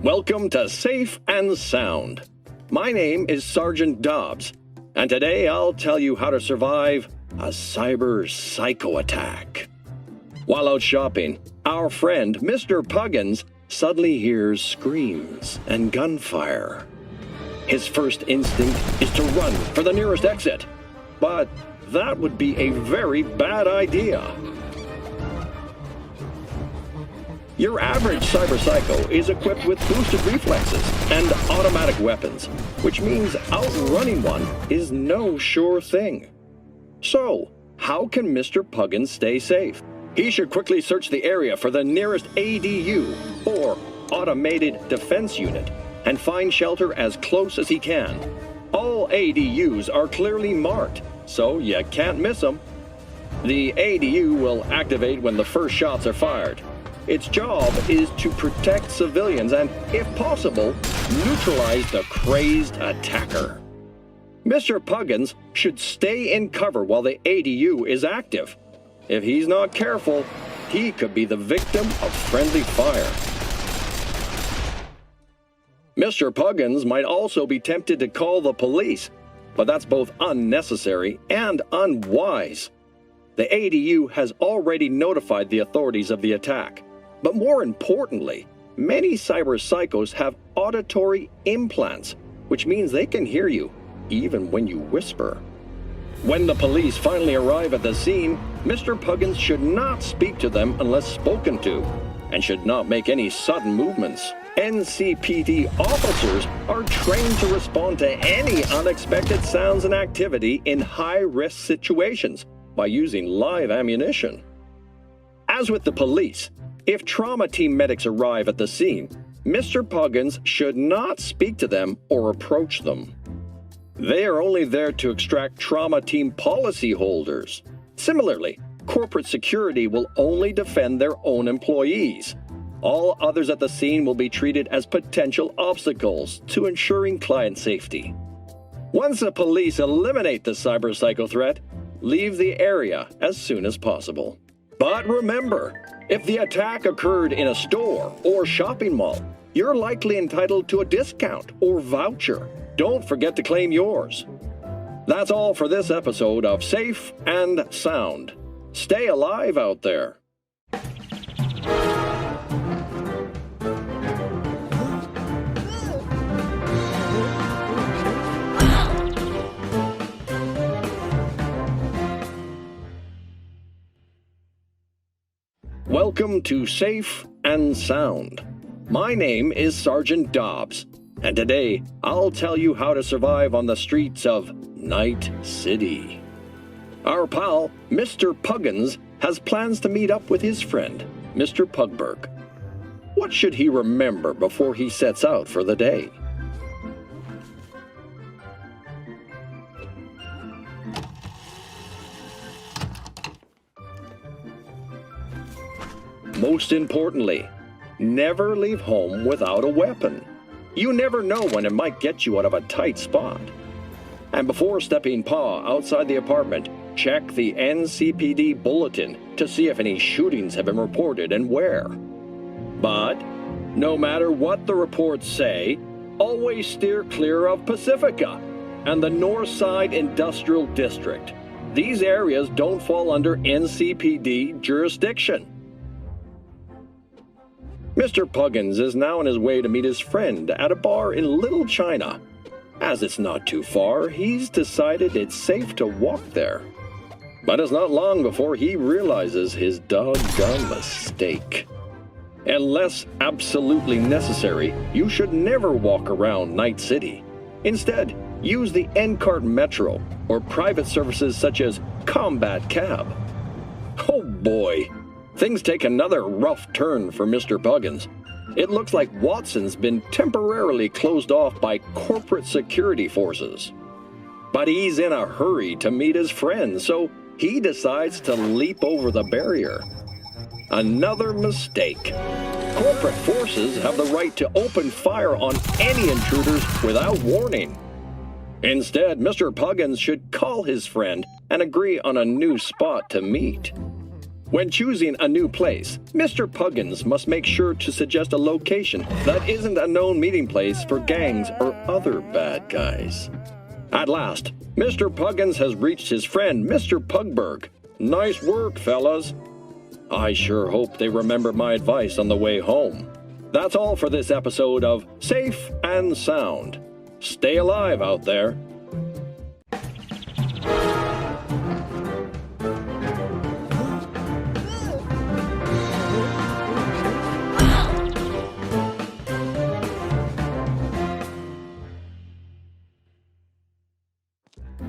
Welcome to Safe and Sound. My name is Sergeant Dobs, and today I'll tell you how to survive a Cyberpsycho attack. While out shopping, our friend Mr. Puggins suddenly hears screams and gunfire. His first instinct is to run for the nearest exit, but that would be a very bad idea. Your average Cyberpsycho is equipped with boosted reflexes and automatic weapons, which means outrunning one is no sure thing. So, how can Mr. Puggins stay safe? He should quickly search the area for the nearest ADU, or Automated Defense Unit, and find shelter as close as he can. All ADUs are clearly marked, so you can't miss them. The ADU will activate when the first shots are fired. Its job is to protect civilians and, if possible, neutralize the crazed attacker. Mr. Puggins should stay in cover while the ADU is active. If he's not careful, he could be the victim of friendly fire. Mr. Puggins might also be tempted to call the police, but that's both unnecessary and unwise. The ADU has already notified the authorities of the attack. But more importantly, many cyberpsychos have auditory implants, which means they can hear you, even when you whisper. When the police finally arrive at the scene, Mr. Puggins should not speak to them unless spoken to, and should not make any sudden movements. NCPD officers are trained to respond to any unexpected sounds and activity in high-risk situations by using live ammunition. As with the police, if trauma team medics arrive at the scene, Mr. Puggins should not speak to them or approach them. They are only there to extract trauma team policy holders. Similarly, corporate security will only defend their own employees. All others at the scene will be treated as potential obstacles to ensuring client safety. Once the police eliminate the cyberpsycho threat, leave the area as soon as possible. But remember, if the attack occurred in a store or shopping mall, you're likely entitled to a discount or voucher. Don't forget to claim yours. That's all for this episode of Safe and Sound. Stay alive out there. Welcome to Safe and Sound. My name is Sergeant Dobs, and today I'll tell you how to survive on the streets of Night City. Our pal, Mr. Puggins, has plans to meet up with his friend, Mr. Pugberg. What should he remember before he sets out for the day? Most importantly, never leave home without a weapon. You never know when it might get you out of a tight spot. And before stepping paw outside the apartment, check the NCPD bulletin to see if any shootings have been reported and where. But no matter what the reports say, always steer clear of Pacifica and the Northside Industrial District. These areas don't fall under NCPD jurisdiction. Mr. Puggins is now on his way to meet his friend at a bar in Little China. As it's not too far, he's decided it's safe to walk there. But it's not long before he realizes his doggone mistake. Unless absolutely necessary, you should never walk around Night City. Instead, use the NCART Metro or private services such as Combat Cab. Oh boy! Things take another rough turn for Mr. Puggins. It looks like Watson's been temporarily closed off by corporate security forces. But he's in a hurry to meet his friends, so he decides to leap over the barrier. Another mistake. Corporate forces have the right to open fire on any intruders without warning. Instead, Mr. Puggins should call his friend and agree on a new spot to meet. When choosing a new place, Mr. Puggins must make sure to suggest a location that isn't a known meeting place for gangs or other bad guys. At last, Mr. Puggins has reached his friend, Mr. Pugberg. Nice work, fellas. I sure hope they remember my advice on the way home. That's all for this episode of Safe and Sound. Stay alive out there.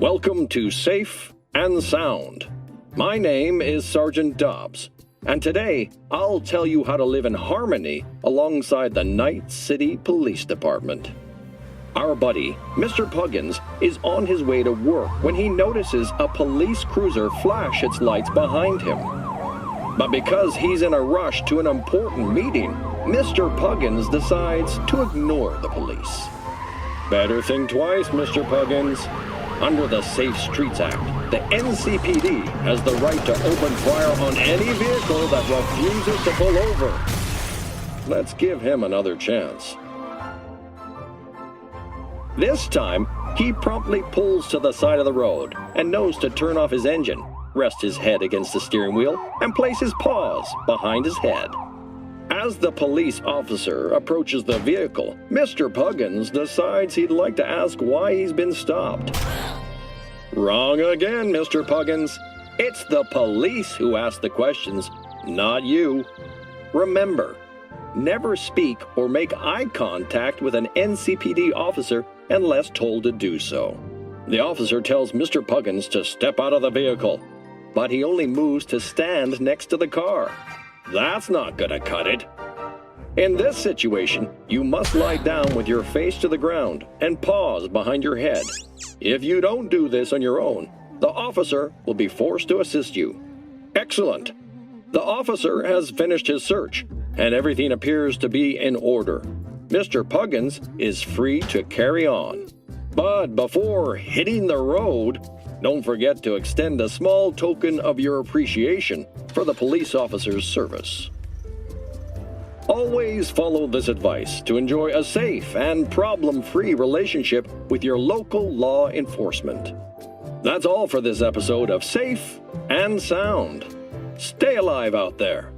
Welcome to Safe and Sound. My name is Sergeant Dobs, and today I'll tell you how to live in harmony alongside the Night City Police Department. Our buddy, Mr. Puggins, is on his way to work when he notices a police cruiser flash its lights behind him. But because he's in a rush to an important meeting, Mr. Puggins decides to ignore the police. Better think twice, Mr. Puggins. Under the Safe Streets Act, the NCPD has the right to open fire on any vehicle that refuses to pull over. Let's give him another chance. This time, he promptly pulls to the side of the road and knows to turn off his engine, rest his head against the steering wheel, and place his paws behind his head. As the police officer approaches the vehicle, Mr. Puggins decides he'd like to ask why he's been stopped. Wrong again, Mr. Puggins. It's the police who ask the questions, not you. Remember, never speak or make eye contact with an NCPD officer unless told to do so. The officer tells Mr. Puggins to step out of the vehicle, but he only moves to stand next to the car. That's not gonna cut it. In this situation, you must lie down with your face to the ground and paws behind your head. If you don't do this on your own, the officer will be forced to assist you. Excellent. The officer has finished his search, and everything appears to be in order. Mr. Puggins is free to carry on. But before hitting the road, don't forget to extend a small token of your appreciation for the police officer's service. Always follow this advice to enjoy a safe and problem-free relationship with your local law enforcement. That's all for this episode of Safe and Sound. Stay alive out there.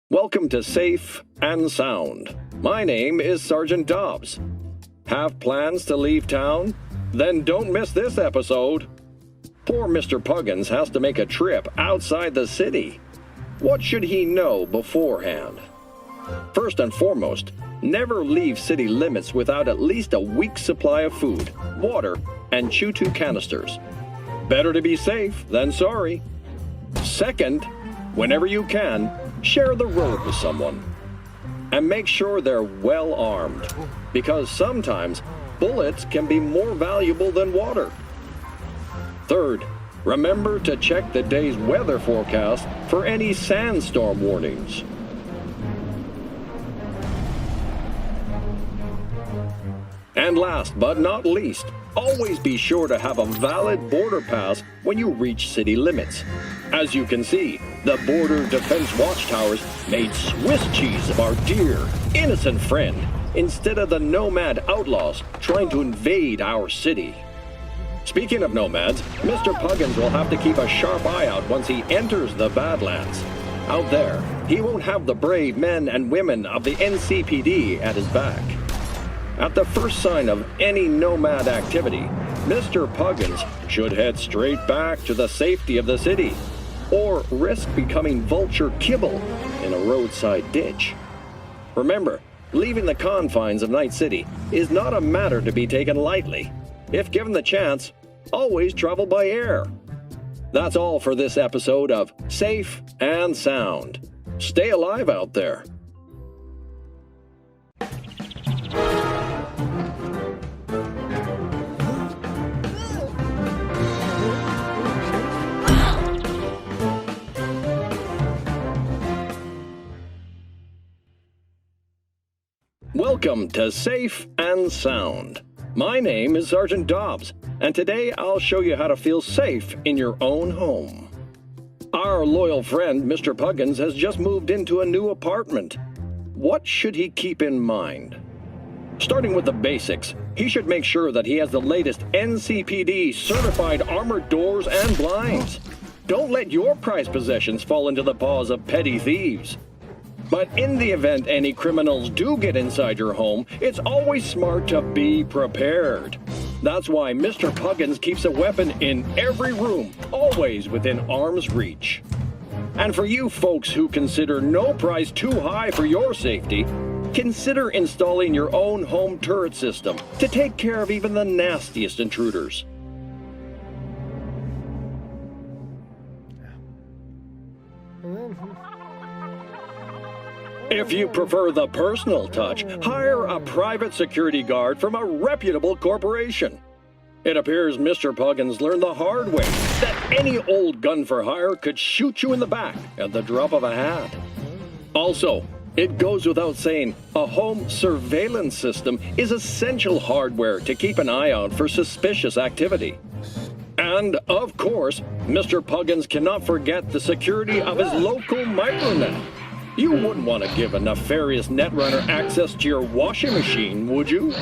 Welcome to Safe and Sound. My name is Sergeant Dobs. Have plans to leave town? Then don't miss this episode. Poor Mr. Puggins has to make a trip outside the city. What should he know beforehand? First and foremost, never leave city limits without at least a week's supply of food, water, and chew-to canisters. Better to be safe than sorry. Second, whenever you can, share the road with someone. And make sure they're well armed, because sometimes bullets can be more valuable than water. Third, remember to check the day's weather forecast for any sandstorm warnings. And last but not least, always be sure to have a valid border pass when you reach city limits. As you can see, the border defense watchtowers made Swiss cheese of our dear, innocent friend, instead of the nomad outlaws trying to invade our city. Speaking of nomads, Mr. Puggins will have to keep a sharp eye out once he enters the Badlands. Out there, he won't have the brave men and women of the NCPD at his back. At the first sign of any nomad activity, Mr. Puggins should head straight back to the safety of the city, or risk becoming vulture kibble in a roadside ditch. Remember, leaving the confines of Night City is not a matter to be taken lightly. If given the chance, always travel by air. That's all for this episode of Safe and Sound. Stay alive out there. Welcome to Safe and Sound. My name is Sergeant Dobs, and today I'll show you how to feel safe in your own home. Our loyal friend, Mr. Puggins, has just moved into a new apartment. What should he keep in mind? Starting with the basics, he should make sure that he has the latest NCPD certified armored doors and blinds. Don't let your prized possessions fall into the paws of petty thieves. But in the event any criminals do get inside your home, it's always smart to be prepared. That's why Mr. Puggins keeps a weapon in every room, always within arm's reach. And for you folks who consider no price too high for your safety, consider installing your own home turret system to take care of even the nastiest intruders. If you prefer the personal touch, hire a private security guard from a reputable corporation. It appears Mr. Puggins learned the hard way that any old gun for hire could shoot you in the back at the drop of a hat. Also, it goes without saying, a home surveillance system is essential hardware to keep an eye out for suspicious activity. And, of course, Mr. Puggins cannot forget the security of his local micronet. You wouldn't want to give a nefarious Netrunner access to your washing machine, would you?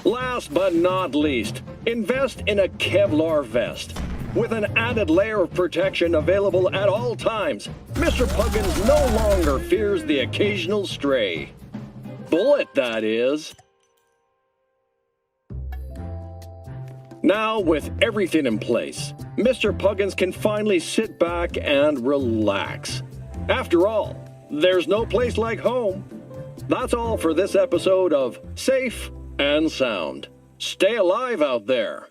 Last but not least, invest in a Kevlar vest. With an added layer of protection available at all times, Mr. Puggins no longer fears the occasional stray. Bullet, that is. Now, with everything in place, Mr. Puggins can finally sit back and relax. After all, there's no place like home. That's all for this episode of Safe and Sound. Stay alive out there.